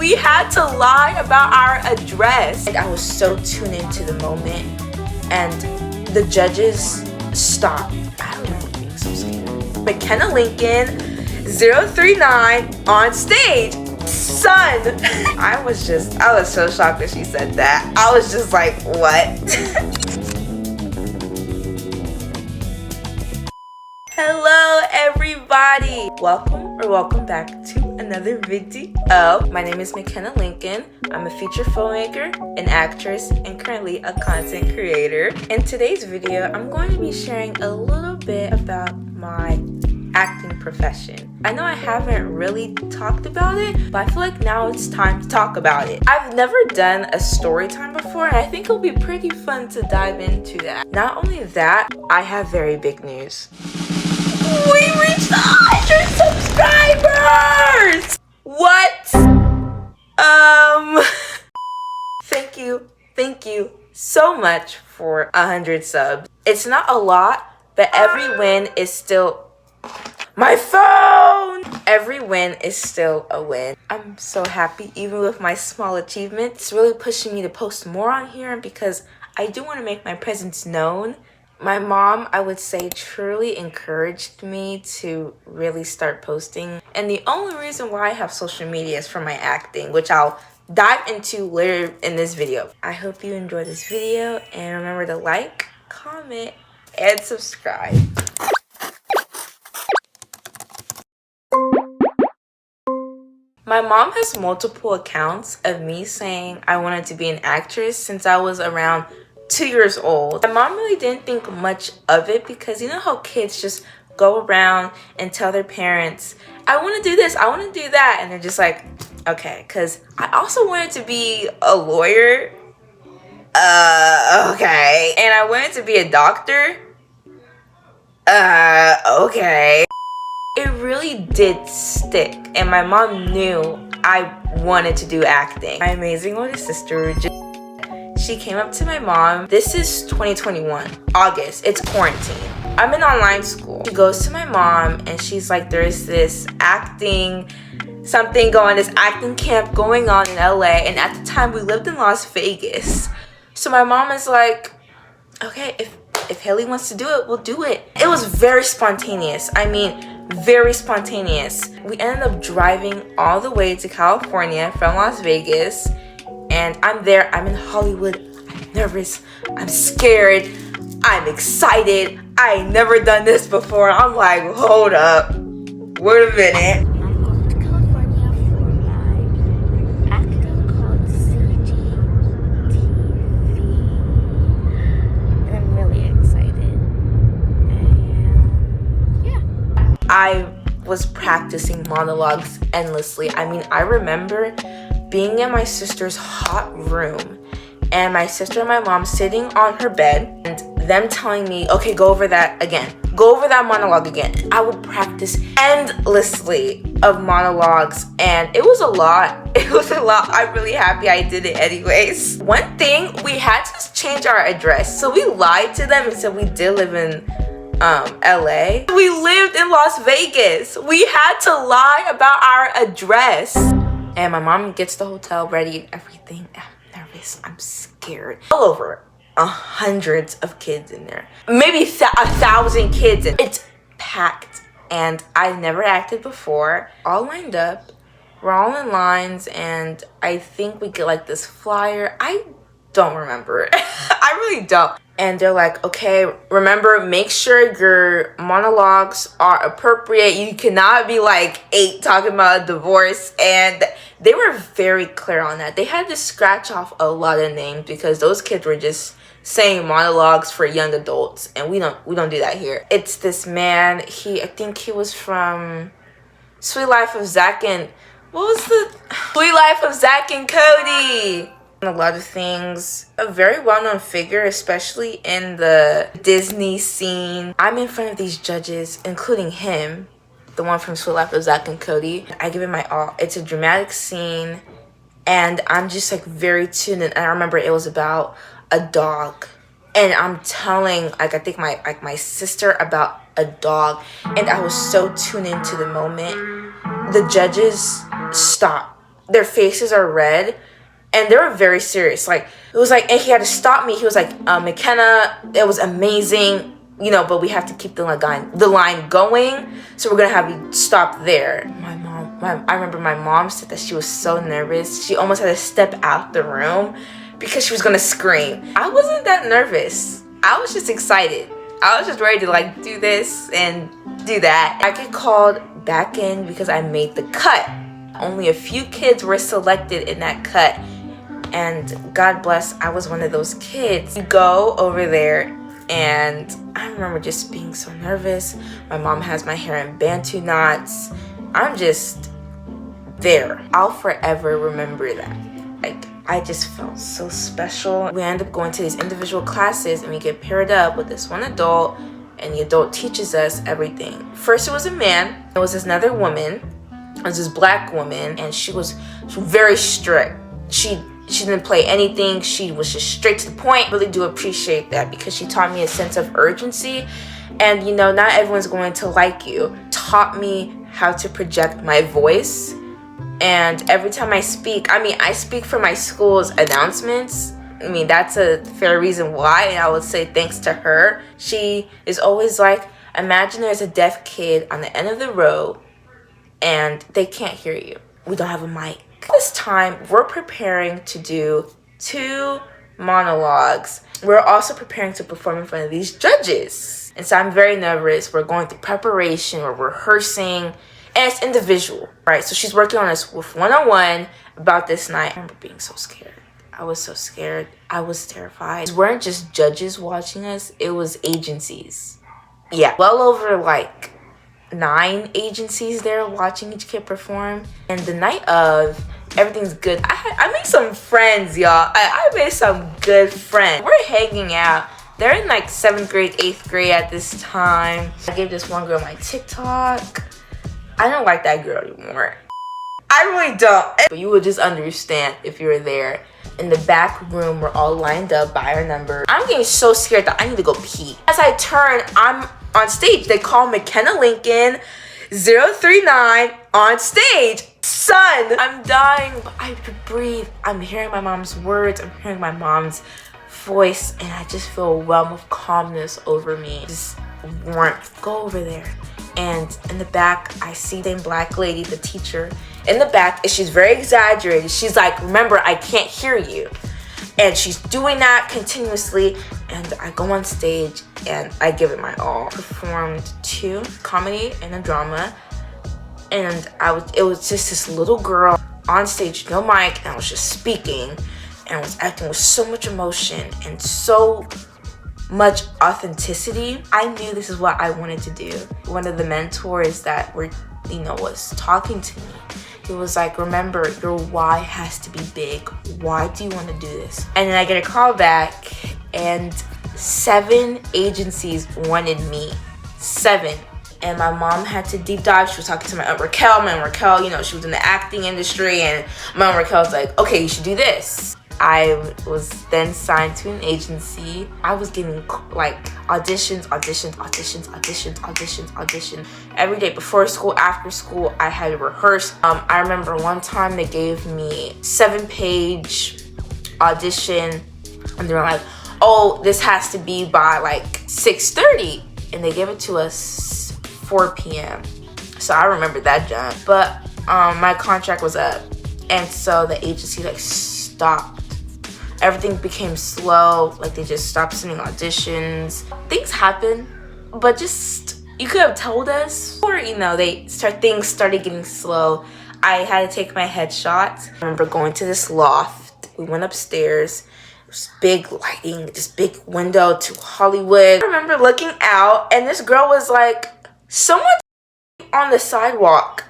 We had to lie about our address. And I was so tuned into the moment. And the judges stopped. I remember being so scared. McKenna Lincoln, 039 on stage. Son. I was so shocked that she said that. I was just like, what? Hello everybody. Welcome back to another video. My name is McKenna Lincoln. I'm a feature filmmaker, an actress, and currently a content creator. In today's video, I'm going to be sharing a little bit about my acting profession. I know I haven't really talked about it, but I feel like now it's time to talk about it. I've never done a story time before, and I think it'll be pretty fun to dive into that. Not only that, I have very big news. We reached 100 subscribers! What? Thank you so much for 100 subs. It's not a lot, but every win is still... My phone! Every win is still a win. I'm so happy even with my small achievements. It's really pushing me to post more on here because I do want to make my presence known. My mom, I would say, truly encouraged me to really start posting. And the only reason why I have social media is for my acting, which I'll dive into later in this video. I hope you enjoyed this video and remember to like, comment, and subscribe. My mom has multiple accounts of me saying I wanted to be an actress since I was around 2 years old. My mom really didn't think much of it because you know how kids just go around and tell their parents, I want to do this, I want to do that, and they're just like, okay. Because I also wanted to be a lawyer, okay, and I wanted to be a doctor, okay. It really did stick, and my mom knew I wanted to do acting. My amazing older sister, she came up to my mom. This is 2021, August. It's quarantine. I'm in online school. She goes to my mom and she's like, there's this acting acting camp going on in LA. And at the time we lived in Las Vegas. So my mom is like, okay, if Haley wants to do it, we'll do it. It was very spontaneous. I mean, very spontaneous. We ended up driving all the way to California from Las Vegas. And I'm there, I'm in Hollywood, I'm nervous, I'm scared, I'm excited. I ain't never done this before. I'm like, hold up, wait a minute. I'm going to California for my acting called CGTV. And I'm really excited. And yeah. I was practicing monologues endlessly. I mean, I remember being in my sister's hot room and my sister and my mom sitting on her bed and them telling me, okay, go over that again. Go over that monologue again. I would practice endlessly of monologues and it was a lot. It was a lot. I'm really happy I did it anyways. One thing, we had to change our address. So we lied to them and said we did live in LA. We lived in Las Vegas. We had to lie about our address. And my mom gets the hotel ready and everything. I'm nervous. I'm scared. All over. Hundreds of kids in there. Maybe 1,000 kids. It's packed. And I've never acted before. All lined up. We're all in lines. And I think we get like this flyer. I don't remember. I really don't. And they're like, okay, remember, make sure your monologues are appropriate. You cannot be like 8 talking about a divorce. And they were very clear on that. They had to scratch off a lot of names because those kids were just saying monologues for young adults. And we don't do that here. It's this man, I think he was from Sweet Life of Zack and... What was the... Sweet Life of Zack and Cody. A lot of things. A very well-known figure, especially in the Disney scene. I'm in front of these judges, including him, the one from Sweet Life of Zack and Cody. I give it my all. It's a dramatic scene, and I'm just like very tuned in. And I remember it was about a dog, and I'm telling I think my sister about a dog, and I was so tuned into the moment. The judges stopped. their faces are red. And they were very serious. Like, it was like, and he had to stop me. He was like, McKenna, it was amazing, you know, but we have to keep the line going. So we're going to have you stop there. I remember my mom said that she was so nervous. She almost had to step out the room because she was going to scream. I wasn't that nervous. I was just excited. I was just ready to like do this and do that. I get called back in because I made the cut. Only a few kids were selected in that cut. And God bless, I was one of those kids. You go over there, and I remember just being so nervous. My mom has my hair in Bantu knots. I'm just there. I'll forever remember that. Like, I just felt so special. We end up going to these individual classes, and we get paired up with this one adult, and the adult teaches us everything. First, it was a man. It was this another woman. It was this black woman, and she was very strict. She didn't play anything. She was just straight to the point. Really do appreciate that because she taught me a sense of urgency. And, you know, not everyone's going to like you. Taught me how to project my voice. And every time I speak, I speak for my school's announcements. That's a fair reason why. And I would say thanks to her. She is always like, imagine there's a deaf kid on the end of the row and they can't hear you. We don't have a mic. This time, we're preparing to do 2 monologues. We're also preparing to perform in front of these judges. And so I'm very nervous. We're going through preparation, we're rehearsing, and it's individual, right? So she's working on us with one-on-one about this night. I remember being so scared. I was so scared. I was terrified. It weren't just judges watching us, it was agencies. Yeah, well over like 9 agencies there watching each kid perform. And the night of, everything's good. I made some friends, y'all. I made some good friends. We're hanging out. They're in like 7th grade, 8th grade at this time. I gave this one girl my TikTok. I don't like that girl anymore. I really don't. But you would just understand if you were there. In the back room, we're all lined up by our number. I'm getting so scared that I need to go pee. As I turn, I'm on stage. They call McKenna Lincoln 039 on stage. Son, I'm dying, but I could breathe. I'm hearing my mom's words. I'm hearing my mom's voice, and I just feel a realm of calmness over me. Just warmth. Go over there. And in the back, I see the black lady, the teacher. In the back, and she's very exaggerated. She's like, remember, I can't hear you. And she's doing that continuously. And I go on stage, and I give it my all. Performed 2 comedy and a drama. And it was just this little girl on stage, no mic, and I was just speaking. And I was acting with so much emotion and so much authenticity. I knew this is what I wanted to do. One of the mentors that was talking to me, he was like, remember, your why has to be big. Why do you want to do this? And then I get a call back, and 7 agencies wanted me. 7. And my mom had to deep dive. She was talking to my Aunt Raquel. My Aunt Raquel, she was in the acting industry. And my Aunt Raquel was like, okay, you should do this. I was then signed to an agency. I was getting like auditions. Every day before school, after school, I had to rehearse. I remember one time they gave me 7-page audition. And they were like, oh, this has to be by like 6:30. And they gave it to us 4 p.m. So I remember that jump. But my contract was up, and so the agency stopped. Everything became slow. Like, they just stopped sending auditions. Things happen, but just, you could have told us. Or things started getting slow. I had to take my headshot. I remember going to this loft. We went upstairs. Big lighting, this big window to Hollywood. I remember looking out, and this girl was like, someone on the sidewalk.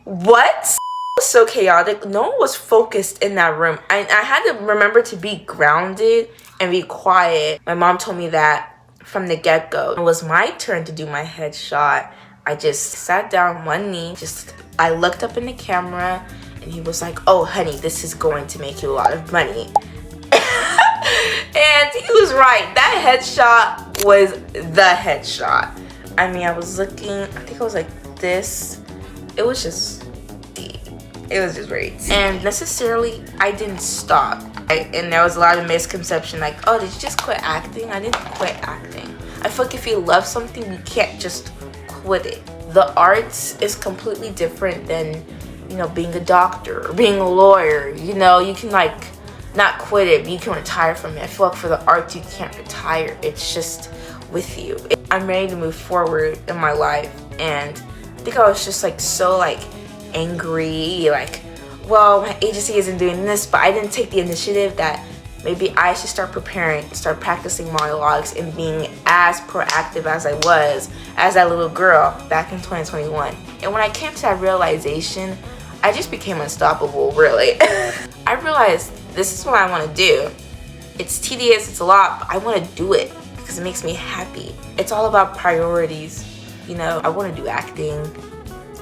What? It was so chaotic. No one was focused in that room. I had to remember to be grounded and be quiet. My mom told me that from the get-go. It was my turn to do my headshot. I just sat down on one knee. I looked up in the camera. And he was like, oh, honey, this is going to make you a lot of money. And he was right. That headshot was the headshot. I was looking, I think I was like this. It was just deep. It was just great. And necessarily, I didn't stop. And there was a lot of misconception like, oh, did you just quit acting? I didn't quit acting. I feel like if you love something, you can't just quit it. The arts is completely different than, you know, being a doctor or being a lawyer. You know, you can like not quit it, but you can retire from it. I feel like for the arts, you can't retire. It's just with you. I'm ready to move forward in my life, and I think I was just like so like angry, like, well, my agency isn't doing this, but I didn't take the initiative that maybe I should start preparing, start practicing monologues and being as proactive as I was as that little girl back in 2021. And when I came to that realization, I just became unstoppable, really. I realized this is what I want to do. It's tedious, it's a lot, but I want to do it because it makes me happy. It's all about priorities. You know, I want to do acting,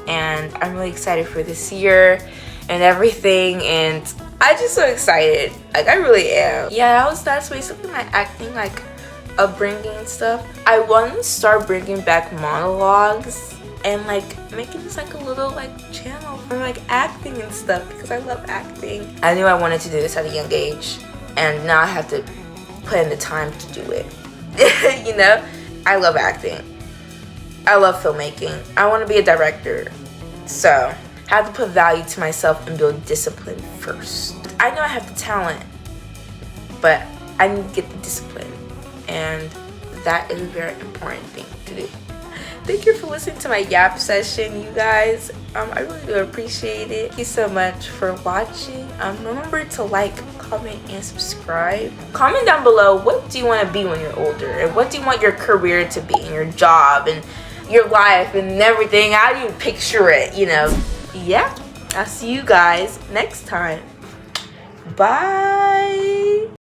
and I'm really excited for this year and everything, and I'm just so excited. Like, I really am. Yeah, that's basically my acting, like, upbringing and stuff. I want to start bringing back monologues and like making this like a little like channel for like acting and stuff, because I love acting. I knew I wanted to do this at a young age, and now I have to put in the time to do it. You know, I love acting. I love filmmaking. I want to be a director. So I have to put value to myself and build discipline first. I know I have the talent, but I need to get the discipline, and that is a very important thing to do. Thank you for listening to my yap session, you guys. I really do appreciate it. Thank you so much for watching. Remember to like, comment, and subscribe. Comment down below, what do you want to be when you're older? And what do you want your career to be, and your job, and your life, and everything? How do you picture it, you know? Yeah, I'll see you guys next time. Bye.